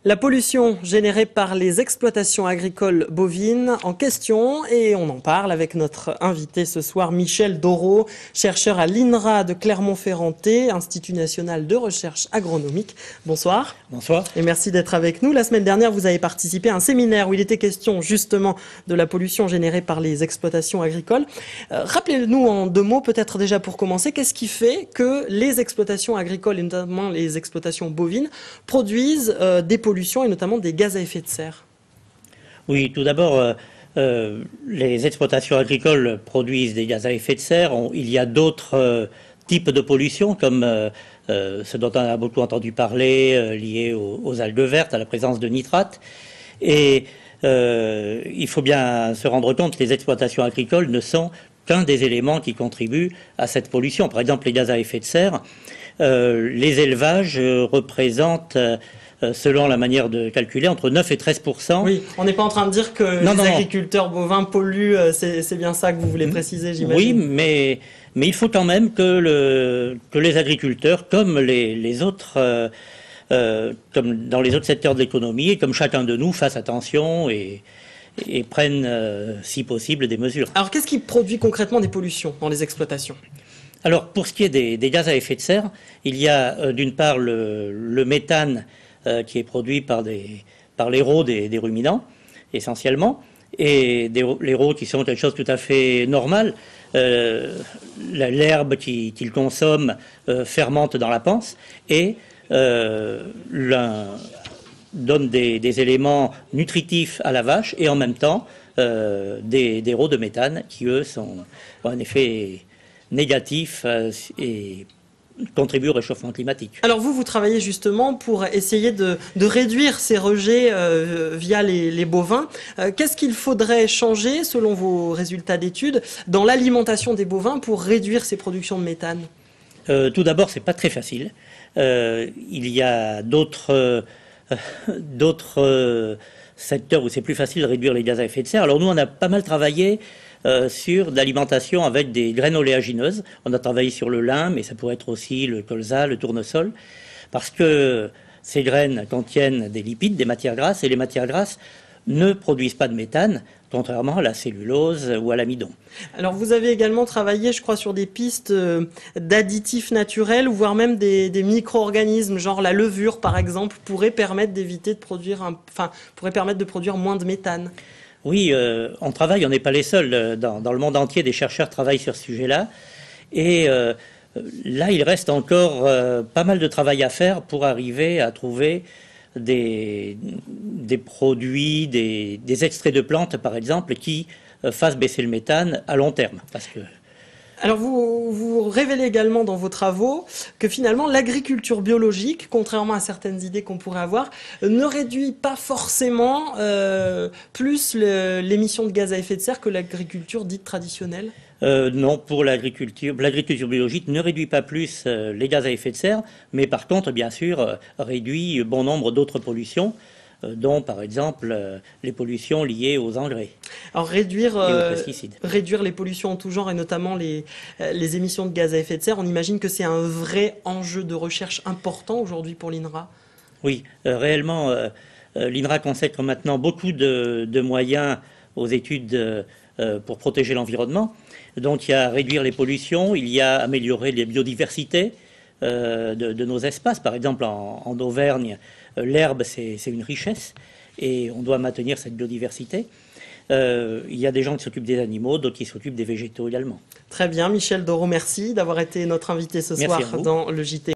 La pollution générée par les exploitations agricoles bovines en question, et on en parle avec notre invité ce soir, Michel Doreau, chercheur à l'INRA de Clermont-Ferrand, Institut national de recherche agronomique. Bonsoir. Bonsoir. Et merci d'être avec nous. La semaine dernière, vous avez participé à un séminaire où il était question justement de la pollution générée par les exploitations agricoles. Rappelez-nous en deux mots, peut-être déjà pour commencer, qu'est-ce qui fait que les exploitations agricoles, et notamment les exploitations bovines, produisent des pollutions et notamment des gaz à effet de serre? Oui, tout d'abord, les exploitations agricoles produisent des gaz à effet de serre. Il y a d'autres types de pollution, comme ce dont on a beaucoup entendu parler, liés aux algues vertes, à la présence de nitrates. Et il faut bien se rendre compte que les exploitations agricoles ne sont qu'un des éléments qui contribuent à cette pollution. Par exemple, les gaz à effet de serre, les élevages représentent... selon la manière de calculer, entre 9 et 13%. Oui, on n'est pas en train de dire que les agriculteurs bovins polluent, c'est bien ça que vous voulez préciser, j'imagine. Oui, mais il faut quand même que les agriculteurs, comme les autres, comme dans les autres secteurs de l'économie, et comme chacun de nous, fassent attention et prennent, si possible, des mesures. Alors, qu'est-ce qui produit concrètement des pollutions dans les exploitations ? Alors, pour ce qui est des gaz à effet de serre, il y a d'une part le méthane, qui est produit par les rots des ruminants, essentiellement, et les rots qui sont quelque chose de tout à fait normal. L'herbe qu'ils consomment fermente dans la panse et donne des éléments nutritifs à la vache, et en même temps des rots de méthane qui, eux, ont un effet négatif et contribuent au réchauffement climatique. Alors vous travaillez justement pour essayer de réduire ces rejets via les bovins. Qu'est-ce qu'il faudrait changer, selon vos résultats d'études, dans l'alimentation des bovins pour réduire ces productions de méthane ? Tout d'abord, c'est pas très facile. Il y a d'autres secteurs où c'est plus facile de réduire les gaz à effet de serre. Alors nous, on a pas mal travaillé sur l'alimentation avec des graines oléagineuses. On a travaillé sur le lin, mais ça pourrait être aussi le colza, le tournesol, parce que ces graines contiennent des lipides, des matières grasses, et les matières grasses ne produisent pas de méthane, contrairement à la cellulose ou à l'amidon. Alors vous avez également travaillé, je crois, sur des pistes d'additifs naturels, voire même des micro-organismes, genre la levure par exemple, pourrait permettre d'éviter de produire, pourrait permettre de produire moins de méthane. Oui, on travaille, on n'est pas les seuls. Dans le monde entier, des chercheurs travaillent sur ce sujet-là. Et là, il reste encore pas mal de travail à faire pour arriver à trouver des produits, des extraits de plantes, par exemple, qui fassent baisser le méthane à long terme. Parce que... Alors vous révélez également dans vos travaux que finalement l'agriculture biologique, contrairement à certaines idées qu'on pourrait avoir, ne réduit pas forcément plus l'émission de gaz à effet de serre que l'agriculture dite traditionnelle. Non, pour l'agriculture biologique ne réduit pas plus les gaz à effet de serre, mais par contre, bien sûr, réduit bon nombre d'autres pollutions, dont par exemple les pollutions liées aux engrais. Alors réduire les pollutions en tout genre, et notamment les émissions de gaz à effet de serre, on imagine que c'est un vrai enjeu de recherche important aujourd'hui pour l'INRA. Oui, réellement, l'INRA consacre maintenant beaucoup de moyens aux études pour protéger l'environnement. Donc il y a réduire les pollutions, il y a améliorer les biodiversités de nos espaces. Par exemple, en Auvergne, l'herbe, c'est une richesse et on doit maintenir cette biodiversité. Il y a des gens qui s'occupent des animaux, d'autres qui s'occupent des végétaux également. Très bien, Michel Doreau, merci d'avoir été notre invité ce soir dans le JT.